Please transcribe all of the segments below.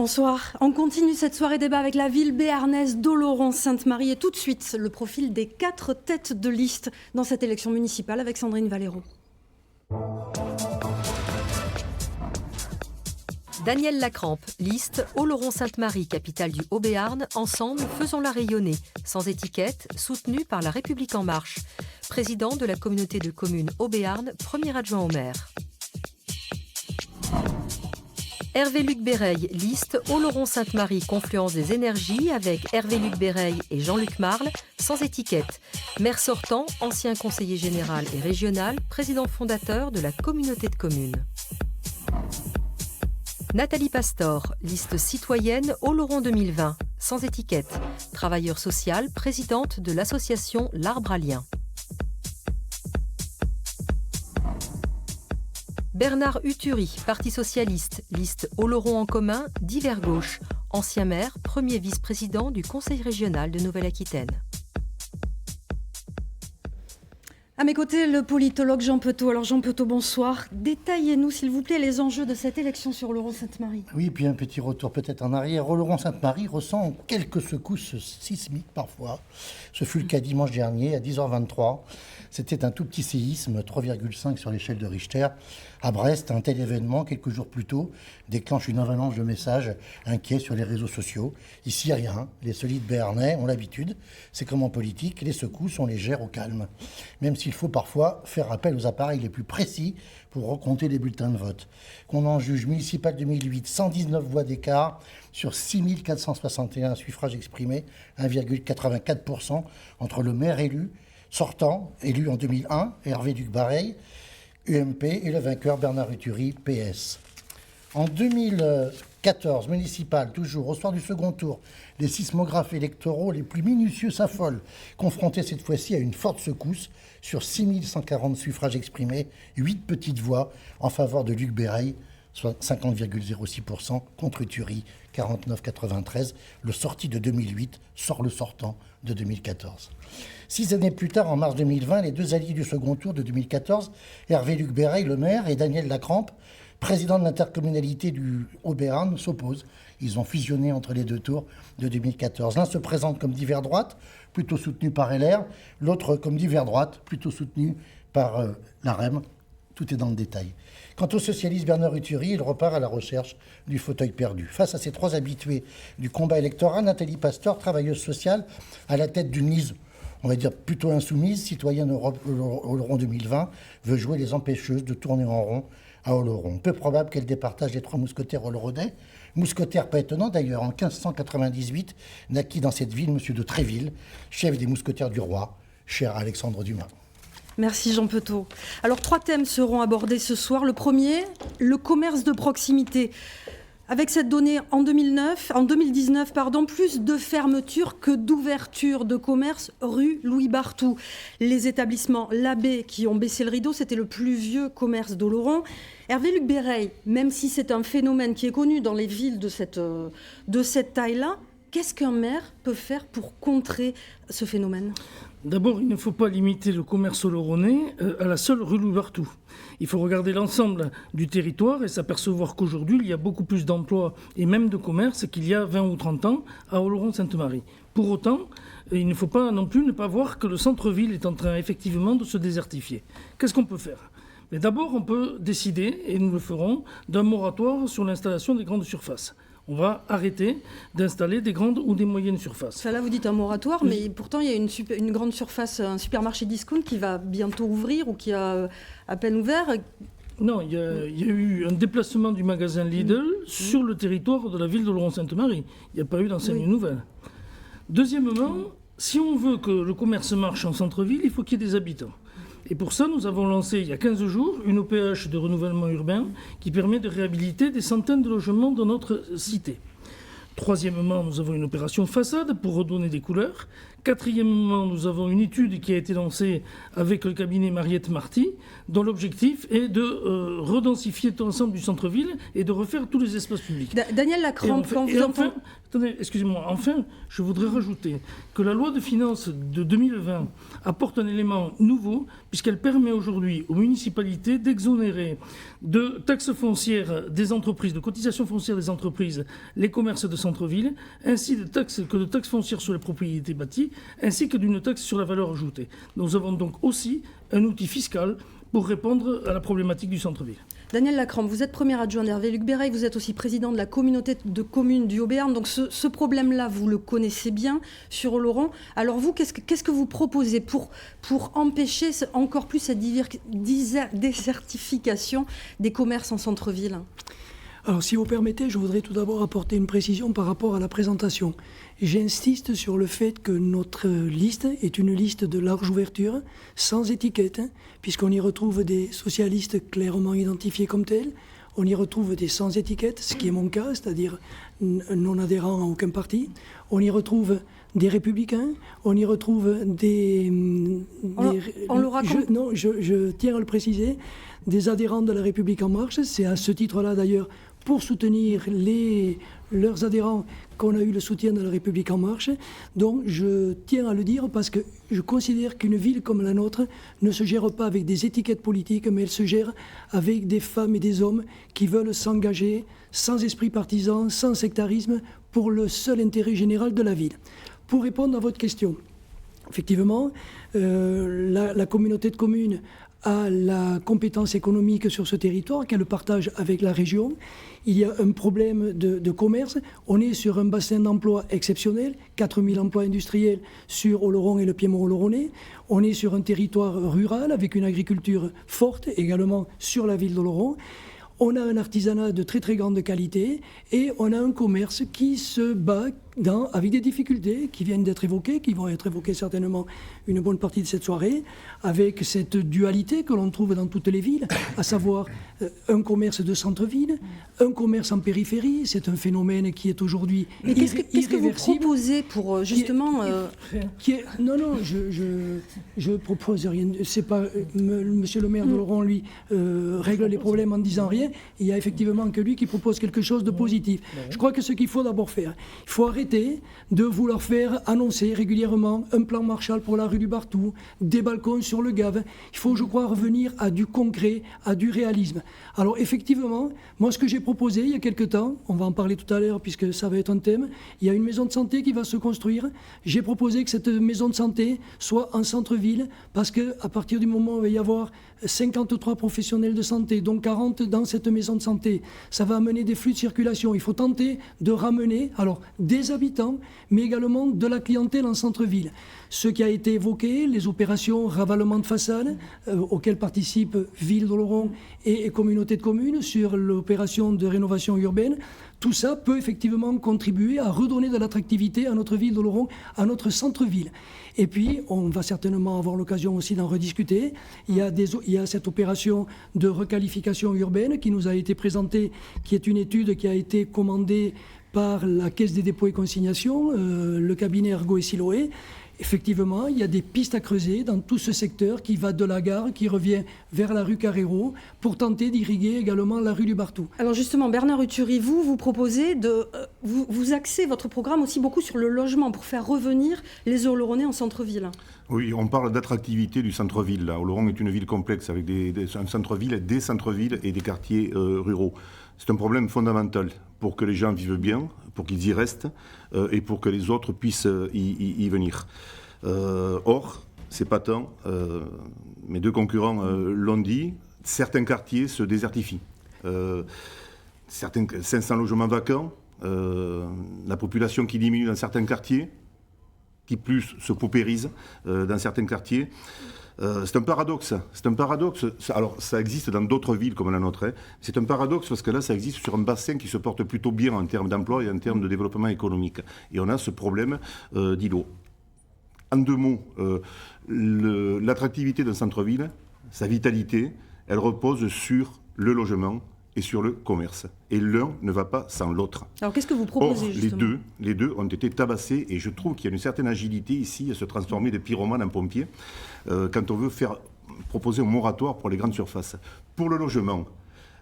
Bonsoir. On continue cette soirée débat avec la ville béarnaise d'Oloron-Sainte-Marie et tout de suite le profil des 4 têtes de liste dans cette élection municipale avec Sandrine Valero. Daniel Lacrampe, liste Oloron-Sainte-Marie, capitale du Haut-Béarn. Ensemble, faisons-la rayonner. Sans étiquette, soutenu par La République En Marche. Président de la communauté de communes Haut-Béarn, premier adjoint au maire. Hervé-Luc Béreil, liste Oloron-Sainte-Marie, confluence des énergies avec Hervé-Luc Béreil et Jean-Luc Marle, sans étiquette. Maire sortant, ancien conseiller général et régional, président fondateur de la communauté de communes. Nathalie Pastor, liste citoyenne Oloron 2020, sans étiquette. Travailleur social, présidente de l'association L'Arbre à Liens. Bernard Uturi, Parti socialiste, liste Oloron en commun, divers gauche. Ancien maire, premier vice-président du Conseil régional de Nouvelle-Aquitaine. À mes côtés, le politologue Jean Petot. Alors Jean Petot, bonsoir. Détaillez-nous, s'il vous plaît, les enjeux de cette élection sur Oloron-Sainte-Marie. Oui, puis un petit retour peut-être en arrière. Oloron-Sainte-Marie ressent quelques secousses sismiques parfois. Ce fut le cas dimanche dernier à 10h23. C'était un tout petit séisme, 3,5 sur l'échelle de Richter. À Brest, un tel événement, quelques jours plus tôt, déclenche une avalanche de messages inquiets sur les réseaux sociaux. Ici, rien. Les solides béarnais ont l'habitude. C'est comme en politique, les secousses sont légères au calme. Même s'il faut parfois faire appel aux appareils les plus précis pour recompter les bulletins de vote. Qu'on en juge municipal 2008, 119 voix d'écart sur 6461 suffrages exprimés, 1,84% entre le maire élu, sortant, élu en 2001, Hervé-Luc Béreil, UMP, et le vainqueur Bernard Uturi, PS. En 2014, municipal, toujours, au soir du second tour, les sismographes électoraux les plus minutieux s'affolent, confrontés cette fois-ci à une forte secousse sur 6140 suffrages exprimés, 8 petites voix en faveur de Luc Béreil, soit 50,06%, contre Uturi, 49,93%. Le sorti de 2008 sort le sortant de 2014. 6 années plus tard, en mars 2020, les deux alliés du second tour de 2014, Hervé-Luc Béreil, le maire, et Daniel Lacrampe, président de l'intercommunalité du Haut-Béarn, s'opposent. Ils ont fusionné entre les deux tours de 2014. L'un se présente comme divers droite, plutôt soutenu par LR, l'autre comme divers droite, plutôt soutenu par la REM. Tout est dans le détail. Quant au socialiste Bernard Uturi, il repart à la recherche du fauteuil perdu. Face à ces 3 habitués du combat électoral, Nathalie Pastor, travailleuse sociale, à la tête d'une liste, on va dire plutôt insoumise, citoyenne Oloron 2020, veut jouer les empêcheuses de tourner en rond à Oloron. Peu probable qu'elle départage les 3 mousquetaires oloronnais. Mousquetaire pas étonnant d'ailleurs, en 1598, naquit dans cette ville M. de Tréville, chef des mousquetaires du roi, cher Alexandre Dumas. Merci Jean Petot. Alors 3 thèmes seront abordés ce soir. Le premier, le commerce de proximité. Avec cette donnée en 2019, plus de fermetures que d'ouvertures de commerce rue Louis Barthou. Les établissements L'Abbé qui ont baissé le rideau, c'était le plus vieux commerce d'Oloron. Hervé-Luc Béreil, même si c'est un phénomène qui est connu dans les villes de cette taille-là, qu'est-ce qu'un maire peut faire pour contrer ce phénomène ? D'abord, il ne faut pas limiter le commerce oloronnais à la seule rue Louis Barthou. Il faut regarder l'ensemble du territoire et s'apercevoir qu'aujourd'hui, il y a beaucoup plus d'emplois et même de commerce qu'il y a 20 ou 30 ans à Oloron-Sainte-Marie. Pour autant, il ne faut pas non plus ne pas voir que le centre-ville est en train effectivement de se désertifier. Qu'est-ce qu'on peut faire ? Mais d'abord, on peut décider, et nous le ferons, d'un moratoire sur l'installation des grandes surfaces. On va arrêter d'installer des grandes ou des moyennes surfaces. Ça là, vous dites un moratoire, mais pourtant, il y a une grande surface, un supermarché discount qui va bientôt ouvrir ou qui a à peine ouvert. Non, il y a eu un déplacement du magasin Lidl sur le territoire de la ville d'Oloron-Sainte-Marie. Il n'y a pas eu d'enseigne nouvelle. Deuxièmement, si on veut que le commerce marche en centre-ville, il faut qu'il y ait des habitants. Et pour ça, nous avons lancé il y a 15 jours une OPH de renouvellement urbain qui permet de réhabiliter des centaines de logements dans notre cité. Troisièmement, nous avons une opération façade pour redonner des couleurs. Quatrièmement, nous avons une étude qui a été lancée avec le cabinet Mariette Marty, dont l'objectif est de redensifier tout l'ensemble du centre-ville et de refaire tous les espaces publics. Daniel Lacrampe, Attendez, excusez-moi. Enfin, je voudrais rajouter que la loi de finances de 2020 apporte un élément nouveau, puisqu'elle permet aujourd'hui aux municipalités d'exonérer de taxes foncières des entreprises, de cotisations foncières des entreprises, les commerces de centre-ville, ainsi de taxes foncières sur les propriétés bâties, ainsi que d'une taxe sur la valeur ajoutée. Nous avons donc aussi un outil fiscal pour répondre à la problématique du centre-ville. Daniel Lacrampe, vous êtes premier adjoint d'Hervé-Luc Béreil, vous êtes aussi président de la communauté de communes du Haut-Béarn. Donc ce problème-là, vous le connaissez bien sur Oloron. Alors vous, qu'est-ce que vous proposez pour empêcher encore plus cette désertification des commerces en centre-ville ? Alors, si vous permettez, je voudrais tout d'abord apporter une précision par rapport à la présentation. J'insiste sur le fait que notre liste est une liste de large ouverture, sans étiquette, puisqu'on y retrouve des socialistes clairement identifiés comme tels, on y retrouve des sans étiquette, ce qui est mon cas, c'est-à-dire non adhérent à aucun parti, on y retrouve des républicains, on y retrouve je tiens à le préciser, des adhérents de la République En Marche. C'est à ce titre-là d'ailleurs, pour soutenir leurs adhérents, qu'on a eu le soutien de la République En Marche. Donc je tiens à le dire parce que je considère qu'une ville comme la nôtre ne se gère pas avec des étiquettes politiques, mais elle se gère avec des femmes et des hommes qui veulent s'engager sans esprit partisan, sans sectarisme, pour le seul intérêt général de la ville. Pour répondre à votre question, effectivement, la communauté de communes a la compétence économique sur ce territoire, qu'elle partage avec la région. Il y a un problème de commerce. On est sur un bassin d'emploi exceptionnel, 4000 emplois industriels sur Oloron et le Piémont oloronnais. On est sur un territoire rural avec une agriculture forte, également sur la ville d'Oloron. On a un artisanat de très très grande qualité et on a un commerce qui se bat avec des difficultés qui viennent d'être évoquées, qui vont être évoquées certainement une bonne partie de cette soirée, avec cette dualité que l'on trouve dans toutes les villes, à savoir un commerce de centre-ville, un commerce en périphérie. C'est un phénomène qui est aujourd'hui irréversible. Qu'est-ce que vous proposez pour justement... Non, je propose rien. C'est pas Monsieur le maire d'Oloron, lui, règle les problèmes en disant rien. Il y a effectivement que lui qui propose quelque chose de positif. Je crois que ce qu'il faut d'abord faire, il faut arrêter de vouloir faire annoncer régulièrement un plan Marshall pour la rue du Barthou, des balcons sur le Gave. Il faut, je crois, revenir à du concret, à du réalisme. Alors effectivement, moi ce que j'ai proposé il y a quelque temps, on va en parler tout à l'heure puisque ça va être un thème, il y a une maison de santé qui va se construire. J'ai proposé que cette maison de santé soit en centre-ville parce qu'à partir du moment où il va y avoir 53 professionnels de santé, dont 40 dans cette maison de santé, ça va amener des flux de circulation. Il faut tenter de ramener des habitants, mais également de la clientèle en centre-ville. Ce qui a été évoqué, les opérations ravalement de façade, auxquelles participent Ville d'Oloron et communauté de communes sur l'opération de rénovation urbaine, tout ça peut effectivement contribuer à redonner de l'attractivité à notre ville d'Oloron, à notre centre-ville. Et puis, on va certainement avoir l'occasion aussi d'en rediscuter. Il y a cette opération de requalification urbaine qui nous a été présentée, qui est une étude qui a été commandée par la Caisse des dépôts et consignations, le cabinet Ergo et Siloé. Effectivement, il y a des pistes à creuser dans tout ce secteur qui va de la gare, qui revient vers la rue Carrero, pour tenter d'irriguer également la rue du Barthou. Alors justement, Bernard Uturi, vous proposez vous axez votre programme aussi beaucoup sur le logement pour faire revenir les Oloronnais en centre-ville. Oui, on parle d'attractivité du centre-ville. Oloron est une ville complexe avec un centre-ville, des centres-villes et des quartiers ruraux. C'est un problème fondamental pour que les gens vivent bien, pour qu'ils y restent et pour que les autres puissent y venir. Or, c'est patent, mes deux concurrents l'ont dit, certains quartiers se désertifient. 500 logements vacants, la population qui diminue dans certains quartiers, qui plus se paupérise dans certains quartiers. C'est un paradoxe. Alors, ça existe dans d'autres villes comme la nôtre. Hein. C'est un paradoxe parce que là, ça existe sur un bassin qui se porte plutôt bien en termes d'emploi et en termes de développement économique. Et on a ce problème d'îlot. En deux mots, l'attractivité d'un centre-ville, sa vitalité, elle repose sur le logement et sur le commerce. Et l'un ne va pas sans l'autre. Alors qu'est-ce que vous proposez Or, justement ? les deux ont été tabassés et je trouve qu'il y a une certaine agilité ici à se transformer de pyromane en pompier quand on veut proposer un moratoire pour les grandes surfaces. Pour le logement,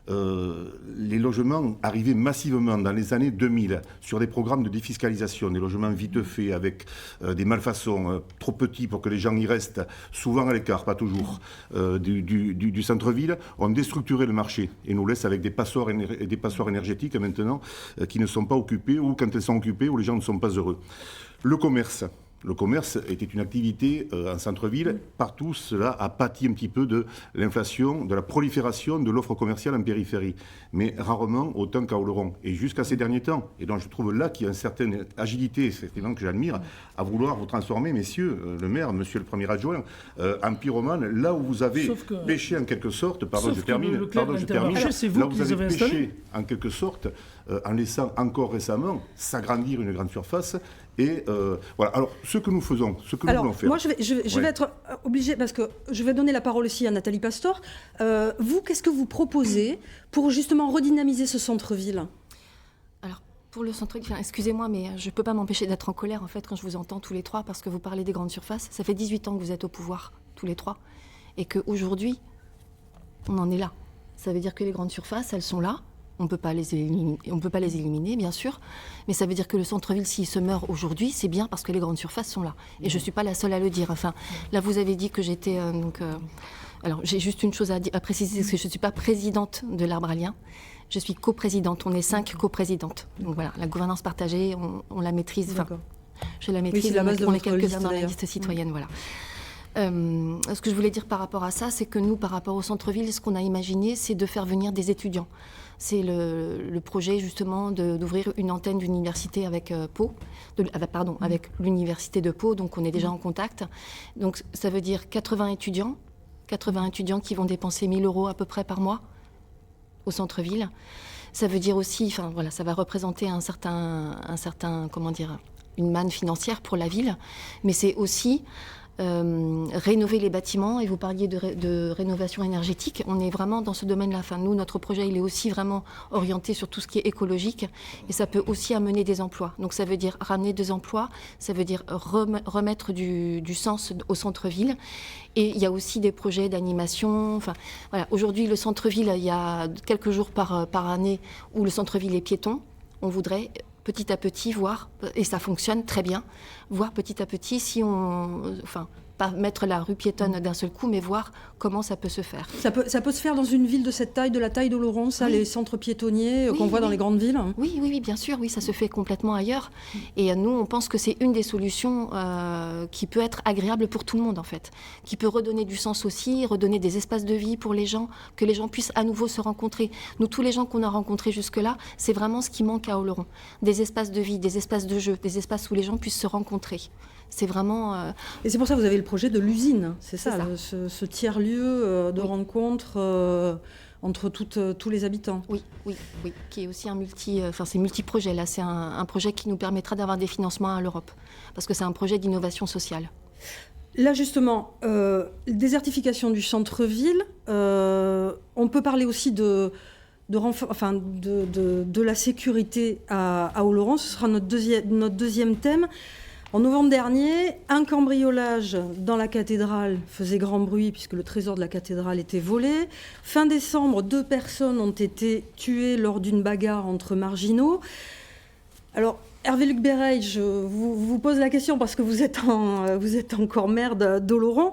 les logements arrivaient massivement dans les années 2000 sur des programmes de défiscalisation, des logements vite faits avec des malfaçons trop petits pour que les gens y restent, souvent à l'écart, pas toujours, du centre-ville, ont déstructuré le marché et nous laissent avec des passoires énergétiques maintenant qui ne sont pas occupées, ou quand elles sont occupées, où les gens ne sont pas heureux. Le commerce était une activité en centre-ville. Partout, cela a pâti un petit peu de l'inflation, de la prolifération de l'offre commerciale en périphérie, mais rarement autant qu'à Oloron. Et jusqu'à ces derniers temps, et donc je trouve là qu'il y a une certaine agilité, effectivement, que j'admire, à vouloir vous transformer, messieurs, le maire, monsieur le premier adjoint, en pyromane, là où vous avez pêché en quelque sorte, là où vous avez pêché en quelque sorte, en laissant encore récemment s'agrandir une grande surface. Et voilà. Alors, ce que nous faisons, nous voulons faire. Moi, je vais être obligée, parce que je vais donner la parole aussi à Nathalie Pastor. Vous, qu'est-ce que vous proposez pour justement redynamiser ce centre-ville ? Alors, pour le centre-ville, excusez-moi, mais je ne peux pas m'empêcher d'être en colère, en fait, quand je vous entends tous les trois, parce que vous parlez des grandes surfaces. Ça fait 18 ans que vous êtes au pouvoir, tous les trois, et qu'aujourd'hui, on en est là. Ça veut dire que les grandes surfaces, elles sont là. On ne peut pas les éliminer, bien sûr, mais ça veut dire que le centre-ville, s'il se meurt aujourd'hui, c'est bien parce que les grandes surfaces sont là. Et je ne suis pas la seule à le dire. Enfin, là, vous avez dit que j'étais... alors, j'ai juste une chose à préciser, c'est que je ne suis pas présidente de l'Arbralien. Je suis coprésidente. On est 5 coprésidentes. Donc voilà, la gouvernance partagée, on la maîtrise. Enfin, je la maîtrise, on est quelques-uns dans la liste citoyenne, voilà. Ce que je voulais dire par rapport à ça, c'est que nous, par rapport au centre-ville, ce qu'on a imaginé, c'est de faire venir des étudiants. C'est le projet, justement, d'ouvrir une antenne d'université avec Pau, avec l'université de Pau, donc on est déjà en contact. Donc ça veut dire 80 étudiants qui vont dépenser 1 000 € à peu près par mois au centre-ville. Ça veut dire aussi, enfin voilà, ça va représenter un certain, comment dire, une manne financière pour la ville, mais c'est aussi rénover les bâtiments, et vous parliez de rénovation énergétique. On est vraiment dans ce domaine-là. Enfin, nous, notre projet, il est aussi vraiment orienté sur tout ce qui est écologique, et ça peut aussi amener des emplois. Donc ça veut dire ramener des emplois, ça veut dire remettre du sens au centre-ville. Et il y a aussi des projets d'animation. Enfin, voilà. Aujourd'hui, le centre-ville, il y a quelques jours par année où le centre-ville est piéton. On voudrait petit à petit voir, et ça fonctionne très bien, voir petit à petit si pas mettre la rue piétonne d'un seul coup, mais voir comment ça peut se faire. Ça peut se faire dans une ville de cette taille, de la taille d'Oloron, ça, oui. Les centres piétonniers qu'on voit dans les grandes villes. Oui, bien sûr, oui, ça se fait complètement ailleurs. Et nous, on pense que c'est une des solutions qui peut être agréable pour tout le monde, en fait, qui peut redonner du sens aussi, redonner des espaces de vie pour les gens, que les gens puissent à nouveau se rencontrer. Nous, tous les gens qu'on a rencontrés jusque-là, c'est vraiment ce qui manque à Oloron. Des espaces de vie, des espaces de jeu, des espaces où les gens puissent se rencontrer. C'est vraiment... Et c'est pour ça que vous avez le projet de l'usine, c'est ça. Ce tiers-lieu de rencontre entre tous les habitants. Oui, qui est aussi c'est multi-projet. Là, c'est un projet qui nous permettra d'avoir des financements à l'Europe, parce que c'est un projet d'innovation sociale. Là, justement, désertification du centre-ville, on peut parler aussi de la sécurité à Oloron. Ce sera notre deuxième thème. En novembre dernier, un cambriolage dans la cathédrale faisait grand bruit puisque le trésor de la cathédrale était volé. Fin décembre, 2 personnes ont été tuées lors d'une bagarre entre marginaux. Alors, Hervé-Luc Béreil, je vous pose la question parce que vous êtes encore maire d'Oloron.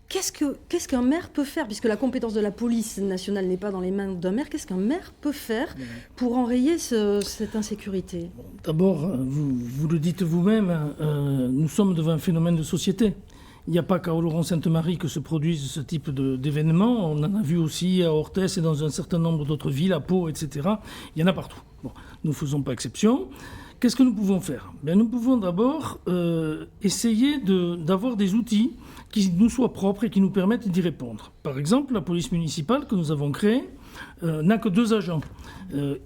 Qu'est-ce qu'un maire peut faire, puisque la compétence de la police nationale n'est pas dans les mains d'un maire, qu'est-ce qu'un maire peut faire pour enrayer cette insécurité ? D'abord, vous le dites vous-même, nous sommes devant un phénomène de société. Il n'y a pas qu'à Oloron-Sainte-Marie que se produisent ce type d'événements. On en a vu aussi à Orthès et dans un certain nombre d'autres villes, à Pau, etc. Il y en a partout. Bon, nous ne faisons pas exception. Qu'est-ce que nous pouvons faire ? Nous pouvons d'abord essayer d'avoir des outils qui nous soient propres et qui nous permettent d'y répondre. Par exemple, la police municipale que nous avons créée n'a que 2 agents.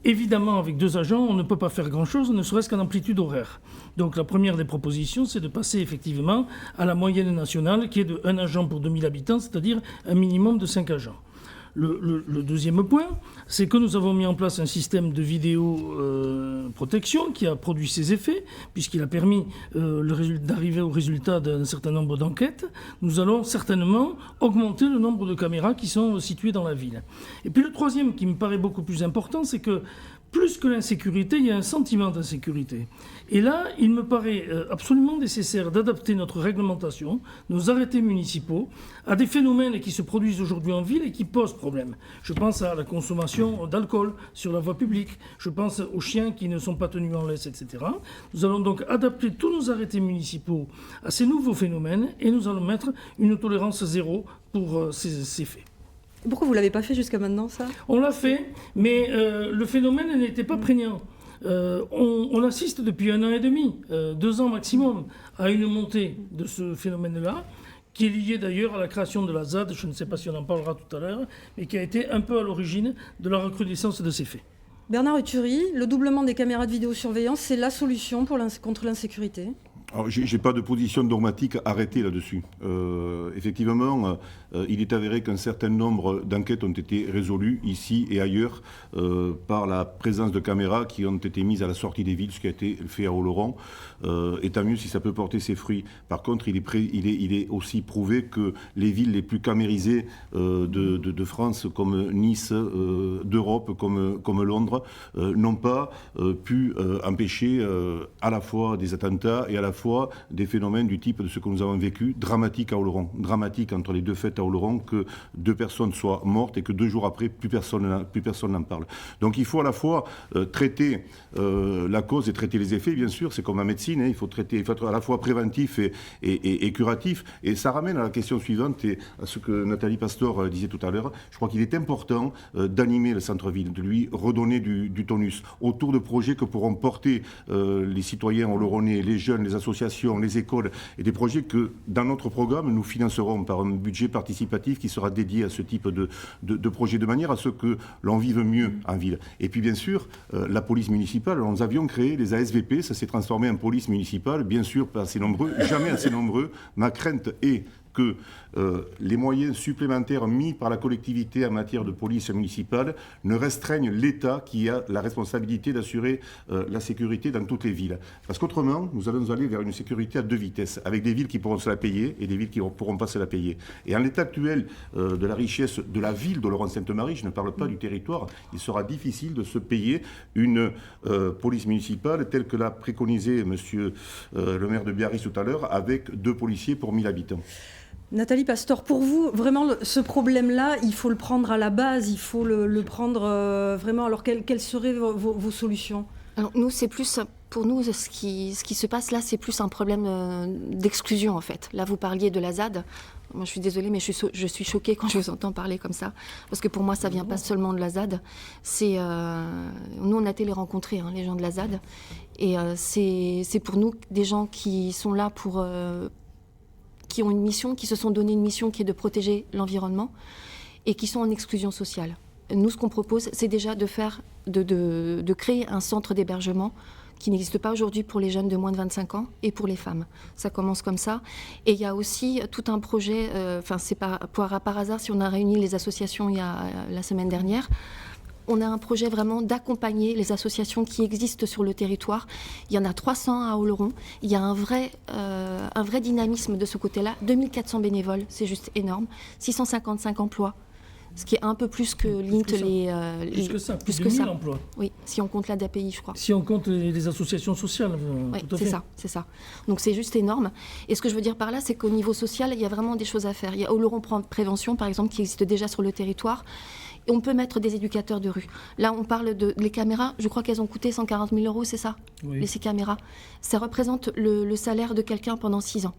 Évidemment, avec 2 agents, on ne peut pas faire grand-chose, ne serait-ce qu'en amplitude horaire. Donc la première des propositions, c'est de passer effectivement à la moyenne nationale, qui est de 1 agent pour 2000 habitants, c'est-à-dire un minimum de 5 agents. Le deuxième point, c'est que nous avons mis en place un système de vidéoprotection qui a produit ses effets, puisqu'il a permis d'arriver au résultat d'un certain nombre d'enquêtes. Nous allons certainement augmenter le nombre de caméras qui sont situées dans la ville. Et puis le troisième, qui me paraît beaucoup plus important, c'est que plus que l'insécurité, il y a un sentiment d'insécurité. Et là, il me paraît absolument nécessaire d'adapter notre réglementation, nos arrêtés municipaux, à des phénomènes qui se produisent aujourd'hui en ville et qui posent problème. Je pense à la consommation d'alcool sur la voie publique, je pense aux chiens qui ne sont pas tenus en laisse, etc. Nous allons donc adapter tous nos arrêtés municipaux à ces nouveaux phénomènes et nous allons mettre une tolérance zéro pour ces faits. Pourquoi vous ne l'avez pas fait jusqu'à maintenant, ça ? On l'a fait, mais le phénomène n'était pas prégnant. On assiste depuis 1 an et demi, 2 ans maximum, à une montée de ce phénomène-là, qui est lié d'ailleurs à la création de la ZAD, je ne sais pas si on en parlera tout à l'heure, mais qui a été un peu à l'origine de la recrudescence de ces faits. Bernard Uturi, le doublement des caméras de vidéosurveillance, c'est la solution contre l'insécurité ? Alors, j'ai pas de position dogmatique arrêtée là-dessus. Effectivement, il est avéré qu'un certain nombre d'enquêtes ont été résolues ici et ailleurs par la présence de caméras qui ont été mises à la sortie des villes, ce qui a été fait à Oloron. Et tant mieux si ça peut porter ses fruits. Par contre, il est aussi prouvé que les villes les plus camérisées de France, comme Nice, d'Europe, comme Londres, n'ont pas pu empêcher à la fois des attentats et à la fois des phénomènes du type de ce que nous avons vécu, dramatique à Oloron. Dramatique entre les 2 fêtes à Oloron, que 2 personnes soient mortes et que 2 jours après, plus personne n'en parle. Donc il faut à la fois traiter la cause et traiter les effets, bien sûr, c'est comme en médecine, hein, il faut être à la fois préventif et curatif. Et ça ramène à la question suivante et à ce que Nathalie Pastor disait tout à l'heure. Je crois qu'il est important d'animer le centre-ville, de lui redonner du tonus autour de projets que pourront porter les citoyens oloronnais, les jeunes, les associations, les écoles, et des projets que, dans notre programme, nous financerons par un budget participatif qui sera dédié à ce type de projet, de manière à ce que l'on vive mieux en ville. Et puis, bien sûr, la police municipale, nous avions créé les ASVP, ça s'est transformé en police municipale, bien sûr, pas assez nombreux, jamais assez nombreux. Ma crainte est que les moyens supplémentaires mis par la collectivité en matière de police municipale ne restreignent l'État qui a la responsabilité d'assurer la sécurité dans toutes les villes. Parce qu'autrement, nous allons aller vers une sécurité à 2 vitesses, avec des villes qui pourront se la payer et des villes qui ne pourront pas se la payer. Et en l'état actuel de la richesse de la ville d'Oloron-Sainte-Marie, je ne parle pas du territoire, il sera difficile de se payer une police municipale telle que l'a préconisé monsieur le maire de Biarritz tout à l'heure, avec 2 policiers pour 1000 habitants. Nathalie Pastor, pour vous, vraiment, ce problème-là, il faut le prendre à la base, il faut le prendre vraiment. Alors, quelles seraient vos solutions ? Alors, nous, c'est plus, pour nous, ce qui se passe là, c'est plus un problème d'exclusion, en fait. Là, vous parliez de la ZAD. Moi, je suis désolée, mais je suis choquée quand je vous entends parler comme ça. Parce que pour moi, ça ne vient pas seulement de la ZAD. Nous, on a été les rencontrer, hein, les gens de la ZAD. Et c'est pour nous des gens qui sont là qui ont une mission, qui se sont donné une mission qui est de protéger l'environnement et qui sont en exclusion sociale. Nous, ce qu'on propose, c'est déjà de créer un centre d'hébergement qui n'existe pas aujourd'hui pour les jeunes de moins de 25 ans et pour les femmes. Ça commence comme ça. Et il y a aussi tout un projet, c'est par hasard, si on a réuni les associations la semaine dernière, on a un projet vraiment d'accompagner les associations qui existent sur le territoire. Il y en a 300 à Oloron. Il y a un vrai dynamisme de ce côté-là. 2400 bénévoles, c'est juste énorme. 655 emplois, ce qui est un peu plus que l'INT. Plus que ça, plus de 1000 emplois. Oui, si on compte l'ADAPI, je crois. Si on compte les associations sociales, oui, tout à fait. C'est ça. Donc c'est juste énorme. Et ce que je veux dire par là, c'est qu'au niveau social, il y a vraiment des choses à faire. Il y a Oloron Prévention, par exemple, qui existe déjà sur le territoire. Et on peut mettre des éducateurs de rue. Là, on parle les caméras. Je crois qu'elles ont coûté 140 000 €, c'est ça, oui. Ces caméras. Ça représente le salaire de quelqu'un pendant 6 ans.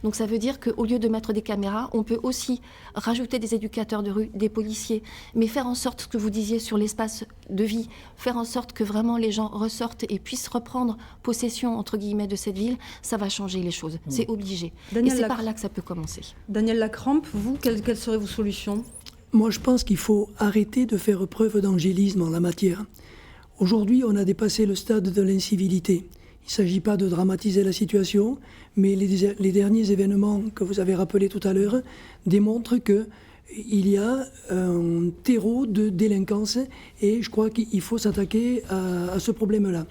Donc ça veut dire qu'au lieu de mettre des caméras, on peut aussi rajouter des éducateurs de rue, des policiers, mais faire en sorte, ce que vous disiez sur l'espace de vie, faire en sorte que vraiment les gens ressortent et puissent reprendre possession, entre guillemets, de cette ville, ça va changer les choses. C'est obligé. Et c'est par là que ça peut commencer. Daniel Lacrampe, vous, quelles seraient vos solutions ? Moi, je pense qu'il faut arrêter de faire preuve d'angélisme en la matière. Aujourd'hui, on a dépassé le stade de l'incivilité. Il ne s'agit pas de dramatiser la situation, mais les derniers événements que vous avez rappelés tout à l'heure démontrent que il y a un terreau de délinquance et je crois qu'il faut s'attaquer à ce problème-là.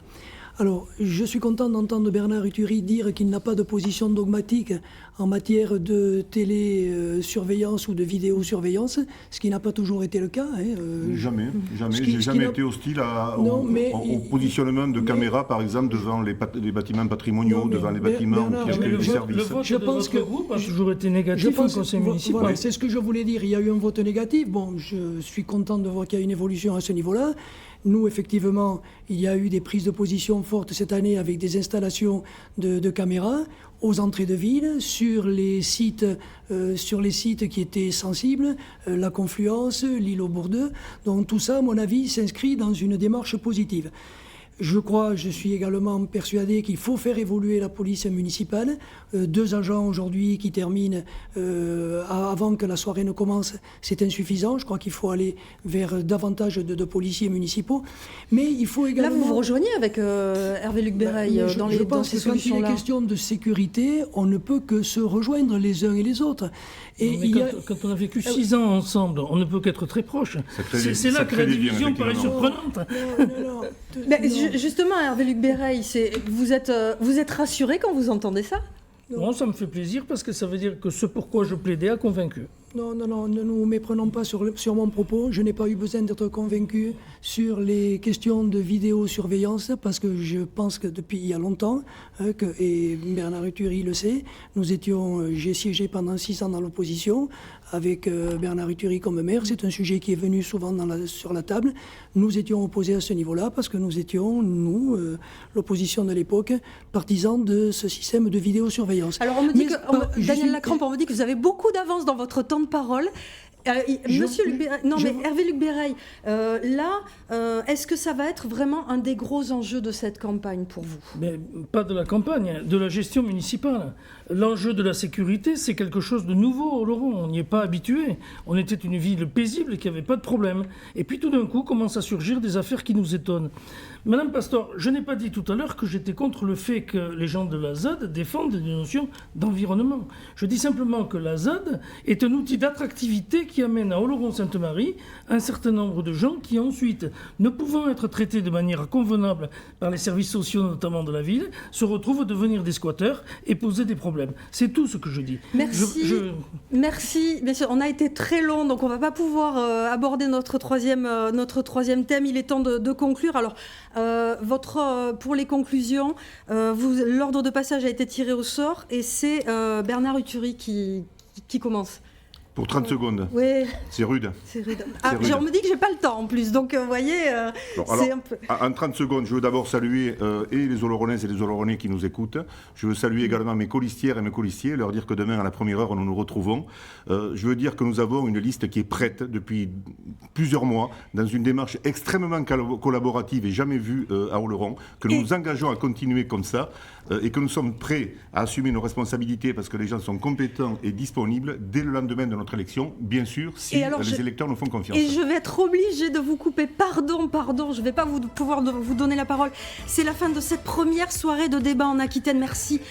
Alors, je suis content d'entendre Bernard Uturi dire qu'il n'a pas de position dogmatique en matière de télésurveillance ou de vidéosurveillance, ce qui n'a pas toujours été le cas. Jamais. J'ai jamais été hostile au positionnement de caméras, par exemple, devant les bâtiments patrimoniaux, devant les bâtiments qui accueillent des services. Le vote de votre groupe a toujours été négatif au conseil municipal. Voilà, c'est ce que je voulais dire. Il y a eu un vote négatif. Bon, je suis content de voir qu'il y a une évolution à ce niveau-là. Nous, effectivement, il y a eu des prises de position fortes cette année avec des installations de caméras aux entrées de ville, sur les sites qui étaient sensibles, la Confluence, l'île aux Bourdeux. Donc tout ça, à mon avis, s'inscrit dans une démarche positive. Je suis également persuadé qu'il faut faire évoluer la police municipale. 2 agents aujourd'hui qui terminent avant que la soirée ne commence, c'est insuffisant. Je crois qu'il faut aller vers davantage de policiers municipaux. Mais il faut également... Là, vous vous rejoignez avec Hervé-Luc Béreil dans ces solutions-là. Je pense que quand il est question de sécurité, on ne peut que se rejoindre les uns et les autres. Et quand on a vécu 6 ans ensemble, on ne peut qu'être très proches. C'est là que la division paraît surprenante. Justement, Hervé-Luc Béreil, vous êtes rassuré quand vous entendez ça ? Non, ça me fait plaisir parce que ça veut dire que ce pourquoi je plaidais a convaincu. Non, ne nous méprenons pas sur mon propos. Je n'ai pas eu besoin d'être convaincu sur les questions de vidéosurveillance parce que je pense que depuis il y a longtemps, et Bernard Uturi le sait, j'ai siégé pendant 6 ans dans l'opposition avec Bernard Uturi comme maire. C'est un sujet qui est venu souvent sur la table. Nous étions opposés à ce niveau-là parce que nous étions, l'opposition de l'époque, partisans de ce système de vidéosurveillance. Alors on me dit Daniel Lacrampe, on me dit que vous avez beaucoup d'avance dans votre temps de parole. Hervé-Luc Béreil, est-ce que ça va être vraiment un des gros enjeux de cette campagne pour vous ? Mais pas de la campagne, de la gestion municipale. L'enjeu de la sécurité, c'est quelque chose de nouveau, Laurent. On n'y est pas habitué. On était une ville paisible qui n'avait pas de problème. Et puis tout d'un coup, commencent à surgir des affaires qui nous étonnent. Madame Pastor, je n'ai pas dit tout à l'heure que j'étais contre le fait que les gens de la ZAD défendent des notions d'environnement. Je dis simplement que la ZAD est un outil d'attractivité qui amène à Oloron-Sainte-Marie un certain nombre de gens qui ensuite, ne pouvant être traités de manière convenable par les services sociaux notamment de la ville, se retrouvent devenir des squatteurs et poser des problèmes. C'est tout ce que je dis. Merci. Bien sûr, on a été très long, donc on ne va pas pouvoir aborder notre troisième thème. Il est temps de conclure. Alors, pour les conclusions, l'ordre de passage a été tiré au sort et c'est Bernard Uturi qui commence. Pour 30 secondes. Oui. C'est rude. On me dit que j'ai pas le temps en plus, donc vous voyez, c'est un peu... En 30 secondes, je veux d'abord saluer et les Oloronaises et les Oloronnais qui nous écoutent. Je veux saluer également mes colistières et mes colistiers, leur dire que demain à la première heure, nous nous retrouvons. Je veux dire que nous avons une liste qui est prête depuis plusieurs mois, dans une démarche extrêmement collaborative et jamais vue à Oloron, que nous nous engageons à continuer comme ça et que nous sommes prêts à assumer nos responsabilités parce que les gens sont compétents et disponibles dès le lendemain de notre élection, bien sûr, les électeurs nous font confiance. Et je vais être obligée de vous couper. Pardon, je ne vais pas pouvoir vous donner la parole. C'est la fin de cette première soirée de débat en Aquitaine. Merci